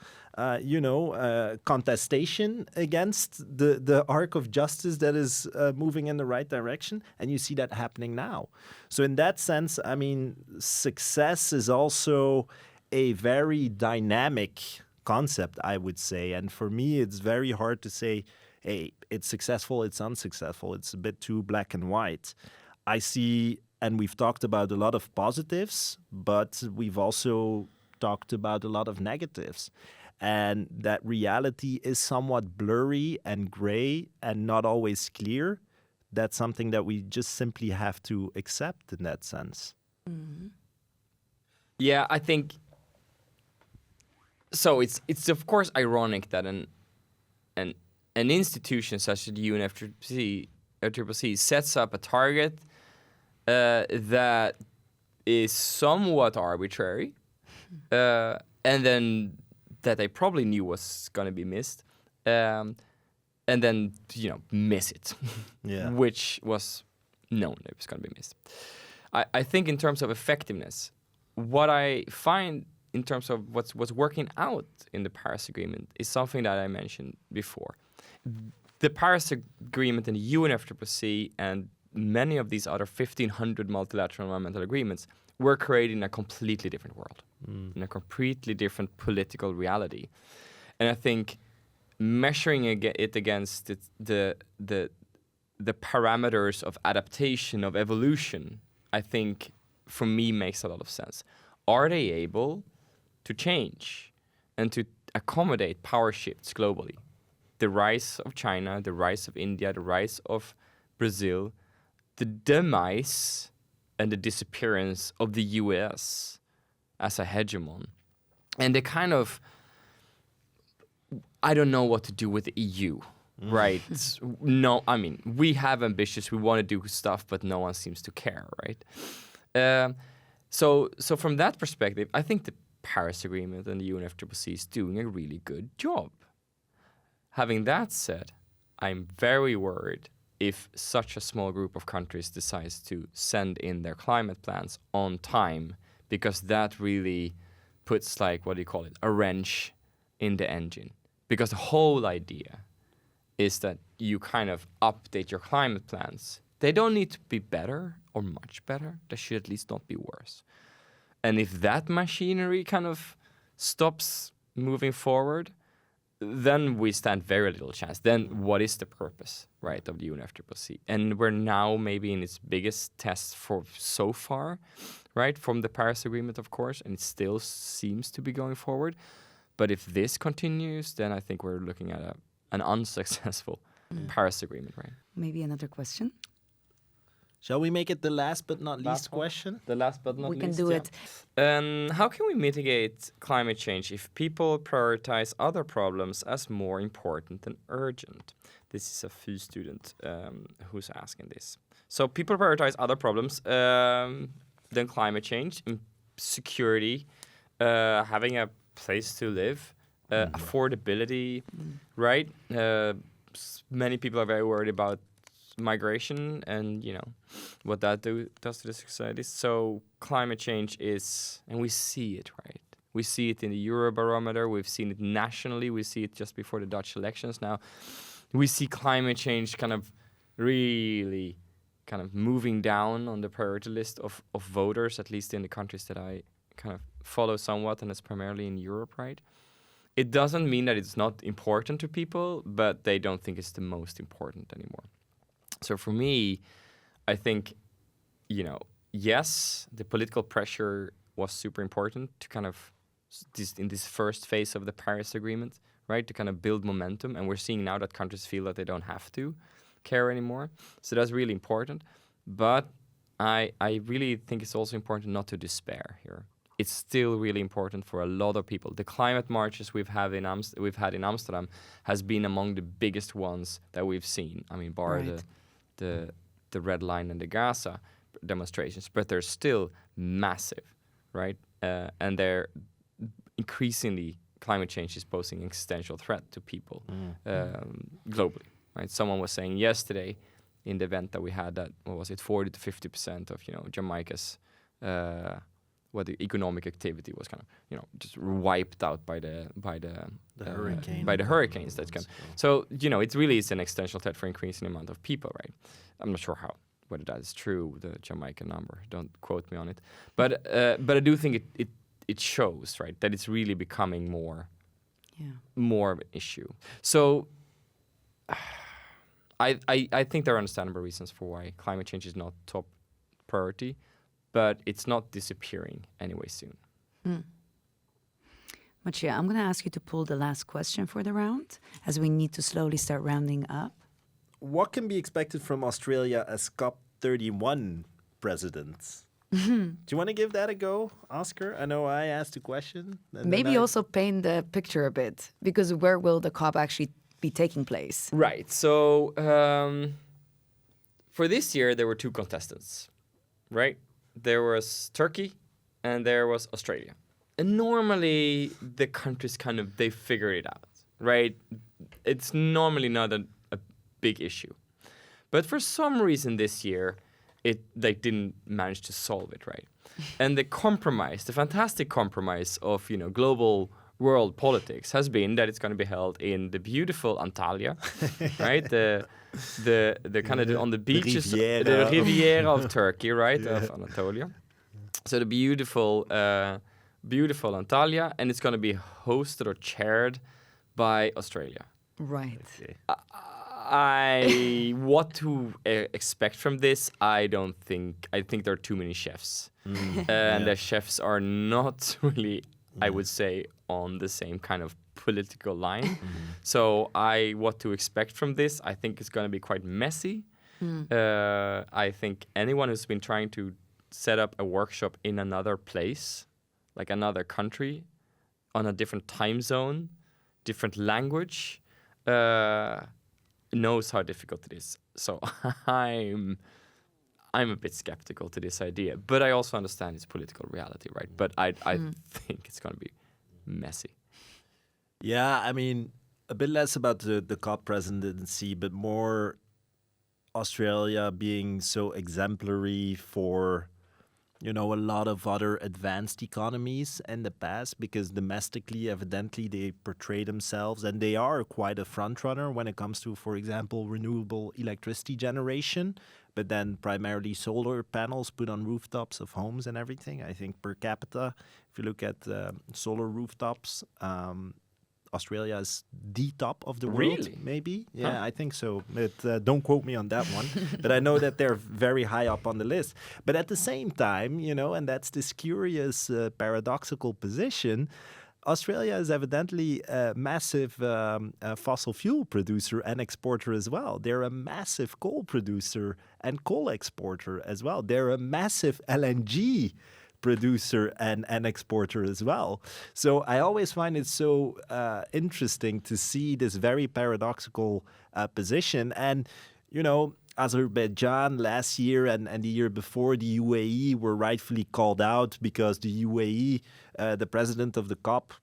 contestation against the arc of justice that is moving in the right direction. And you see that happening now. So in that sense, I mean, success is also a very dynamic concept, I would say. And for me, it's very hard to say, hey, it's successful, it's unsuccessful. It's a bit too black and white. I see, and we've talked about a lot of positives, but we've also talked about a lot of negatives. And that reality is somewhat blurry and gray and not always clear. That's something that we just simply have to accept in that sense. Mm-hmm. Yeah, I think so. It's of course ironic that an institution such as the UNFCCC sets up a target that is somewhat arbitrary, and then that they probably knew was going to be missed, and then miss it, which was known it was going to be missed. I think in terms of effectiveness, what I find in terms of what's working out in the Paris Agreement is something that I mentioned before. The Paris Agreement and the UNFCCC and many of these other 1,500 multilateral environmental agreements were created in a completely different world, in a completely different political reality. And I think measuring it against the parameters of adaptation, of evolution, I think for me makes a lot of sense. Are they able to change and to accommodate power shifts globally? The rise of China, the rise of India, the rise of Brazil, the demise and the disappearance of the US as a hegemon. And the kind of, I don't know what to do with the EU, right? No, I mean, we have ambitions, we want to do stuff, but no one seems to care, right? So from that perspective, I think the Paris Agreement and the UNFCCC is doing a really good job. Having that said, I'm very worried if such a small group of countries decides to send in their climate plans on time, because that really puts like, what do you call it, a wrench in the engine. Because the whole idea is that you kind of update your climate plans. They don't need to be better or much better. They should at least not be worse. And if that machinery kind of stops moving forward, then we stand very little chance. Then what is the purpose, right, of the UNFCCC? And we're now maybe in its biggest test for so far, right, from the Paris Agreement, of course, and it still seems to be going forward. But if this continues, then I think we're looking at an unsuccessful Paris Agreement, right? Maybe another question. Shall we make it the last but not least question? The last but not We least. can do it. How can we mitigate climate change if people prioritize other problems as more important than urgent? This is a FU student who's asking this. So people prioritize other problems than climate change, security, having a place to live, affordability, right? Many people are very worried about migration and, you know, what that does to the societies. So climate change is, and we see it, right? We see it in the Eurobarometer. We've seen it nationally. We see it just before the Dutch elections now. We see climate change kind of really kind of moving down on the priority list of voters, at least in the countries that I kind of follow somewhat, and it's primarily in Europe, right? It doesn't mean that it's not important to people, but they don't think it's the most important anymore. So for me, I think, you know, yes, the political pressure was super important to kind of, in this first phase of the Paris Agreement, right, to kind of build momentum. And we're seeing now that countries feel that they don't have to care anymore. So that's really important. But I really think it's also important not to despair here. It's still really important for a lot of people. The climate marches we've had in Amsterdam has been among the biggest ones that we've seen. I mean, bar the Red Line and the Gaza demonstrations, but they're still massive, right? And they're increasingly, climate change is posing an existential threat to people globally, right? Someone was saying yesterday in the event that we had that, what was it, 40 to 50% of, you know, Jamaica's the economic activity was kind of, you know, just wiped out by the hurricanes that's come. So, you know, it really is an existential threat for increasing amount of people, right? I'm not sure whether that is true, the Jamaican number. Don't quote me on it. But I do think it shows, right, that it's really becoming more of an issue. So I think there are understandable reasons for why climate change is not top priority, but it's not disappearing anyway soon. Mathieu, I'm going to ask you to pull the last question for the round, as we need to slowly start rounding up. What can be expected from Australia as COP31 president? Do you want to give that a go, Oscar? I know I asked a question. Maybe also paint the picture a bit, because where will the COP actually be taking place? Right. So for this year, there were two contestants, right? There was Turkey and there was Australia. And normally the countries they figure it out, right? It's normally not a big issue. But for some reason this year, they didn't manage to solve it, right? And the fantastic compromise of, you know, global world politics has been that it's going to be held in the beautiful Antalya, right? The kind of on the beaches, the Riviera of Turkey, right, of Anatolia. So the beautiful Antalya, and it's going to be hosted or chaired by Australia. Right. What to expect from this? I think there are too many chefs, and the chefs are not really, I would say, on the same kind of political line. So what to expect from this? I think it's going to be quite messy. I think anyone who's been trying to set up a workshop in another place, like another country, on a different time zone, different language, knows how difficult it is. So I'm a bit skeptical to this idea, but I also understand its political reality, right? But I think it's going to be messy. Yeah, I mean, a bit less about the COP presidency, but more Australia being so exemplary for, a lot of other advanced economies in the past, because domestically, evidently, they portray themselves, and they are quite a front runner when it comes to, for example, renewable electricity generation, but then primarily solar panels put on rooftops of homes and everything. I think per capita, if you look at solar rooftops, Australia is the top of the world, Really? maybe. Yeah, I think so. But don't quote me on that one. But I know that they're very high up on the list. But at the same time, and that's this curious, paradoxical position, Australia is evidently a massive fossil fuel producer and exporter as well. They're a massive coal producer and coal exporter as well. They're a massive LNG producer and exporter as well. So I always find it so interesting to see this very paradoxical position. And, Azerbaijan last year and the year before, the UAE were rightfully called out because the UAE, the president of the COP,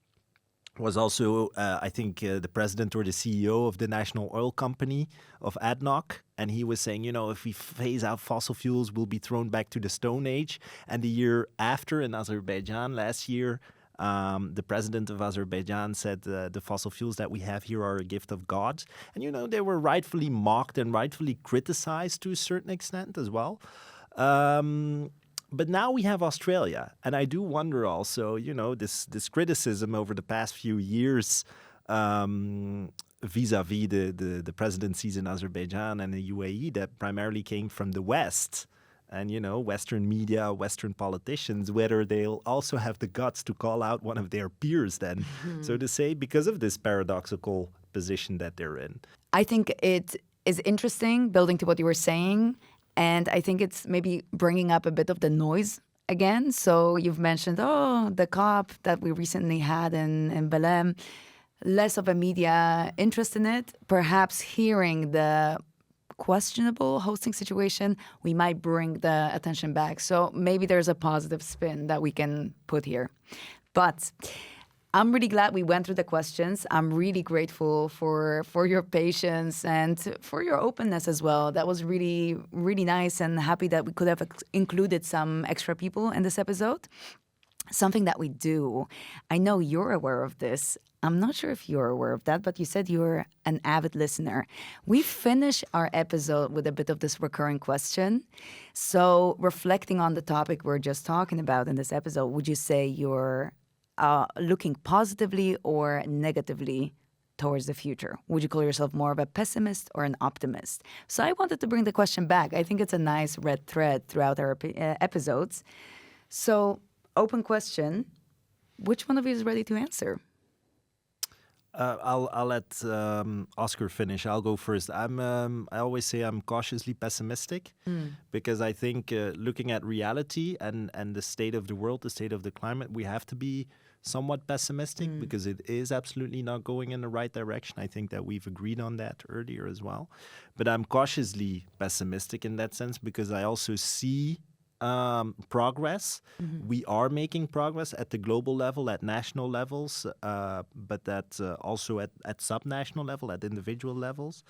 was also, I think, the president or the CEO of the national oil company of ADNOC. And he was saying, if we phase out fossil fuels, we'll be thrown back to the Stone Age. And the year after, in Azerbaijan last year, the president of Azerbaijan said the fossil fuels that we have here are a gift of God. And, they were rightfully mocked and rightfully criticized to a certain extent as well. But now we have Australia. And I do wonder also, this criticism over the past few years vis-a-vis the presidencies in Azerbaijan and the UAE that primarily came from the West. And, Western media, Western politicians, whether they'll also have the guts to call out one of their peers then, so to say, because of this paradoxical position that they're in. I think it is interesting, building to what you were saying. And I think it's maybe bringing up a bit of the noise again. So you've mentioned, the COP that we recently had in Belém, less of a media interest in it. Perhaps hearing the questionable hosting situation, we might bring the attention back. So maybe there's a positive spin that we can put here. But I'm really glad we went through the questions. I'm really grateful for your patience and for your openness as well. That was really, really nice, and happy that we could have included some extra people in this episode. Something that we do, I know you're aware of this. I'm not sure if you're aware of that, but you said you're an avid listener. We finish our episode with a bit of this recurring question. So reflecting on the topic we're just talking about in this episode, would you say you're looking positively or negatively towards the future? Would you call yourself more of a pessimist or an optimist? So I wanted to bring the question back. I think it's a nice red thread throughout our episodes. So, open question. Which one of you is ready to answer? I'll let Oscar finish. I'll go first. I always say I'm cautiously pessimistic because I think looking at reality and the state of the world, the state of the climate, we have to be somewhat pessimistic because it is absolutely not going in the right direction. I think that we've agreed on that earlier as well. But I'm cautiously pessimistic in that sense because I also see progress. We are making progress at the global level, at national levels, but that also at subnational level, at individual levels.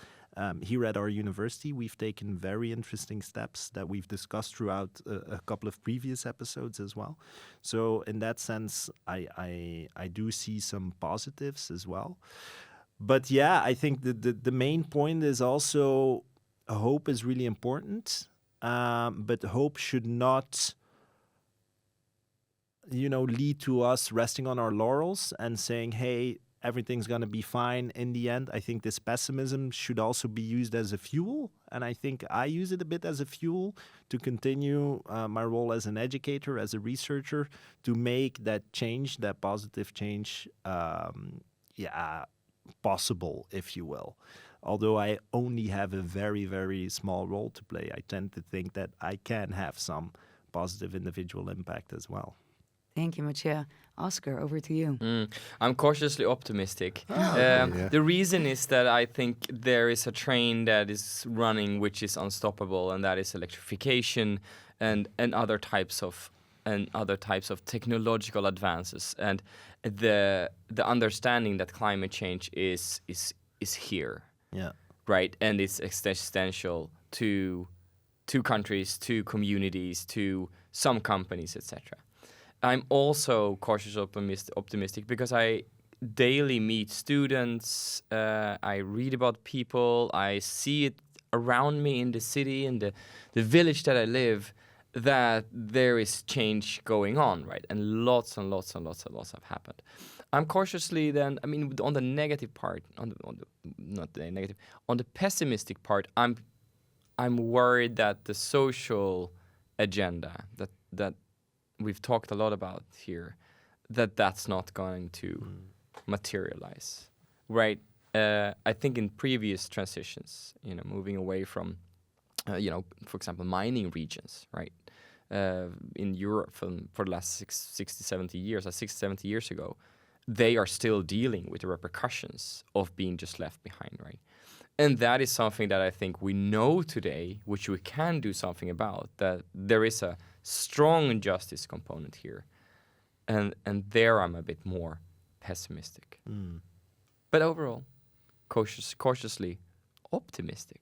Here at our university, we've taken very interesting steps that we've discussed throughout a couple of previous episodes as well. So in that sense, I do see some positives as well. But yeah, I think the main point is also hope is really important. But hope should not, lead to us resting on our laurels and saying, hey, everything's going to be fine in the end. I think this pessimism should also be used as a fuel. And I think I use it a bit as a fuel to continue my role as an educator, as a researcher, to make that change, that positive change, possible, if you will. Although I only have a very, very small role to play, I tend to think that I can have some positive individual impact as well. Thank you, Mathieu. Oscar, over to you. I'm cautiously optimistic. The reason is that I think there is a train that is running which is unstoppable, and that is electrification and other types of technological advances, and the understanding that climate change is here. Yeah. Right, and it's existential to to countries, to communities, to some companies, etc. I'm also cautiously optimistic because I daily meet students, I read about people, I see it around me in the city, in the village that I live, that there is change going on, right? And lots have happened. I'm cautiously then, I mean, on the negative part, not the negative, on the pessimistic part, I'm worried that the social agenda that we've talked a lot about here, that's not going to materialize, right? I think in previous transitions, moving away from, for example, mining regions, right? In Europe for the last 60, 70 years ago, they are still dealing with the repercussions of being just left behind, right? And that is something that I think we know today, which we can do something about, that there is a strong justice component here. And there I'm a bit more pessimistic. But overall, cautiously optimistic.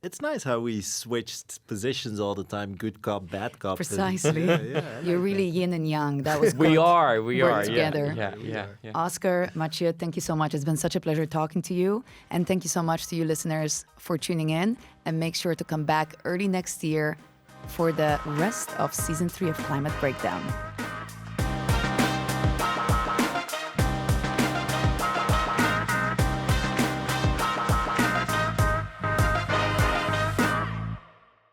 It's nice how we switched positions all the time, good cop, bad cop. Precisely. You're really yin and yang. That was We good. are together. Yeah. Oscar, Mathieu, thank you so much. It's been such a pleasure talking to you. And thank you so much to you listeners for tuning in. And make sure to come back early next year for the rest of Season 3 of Climate Breakdown.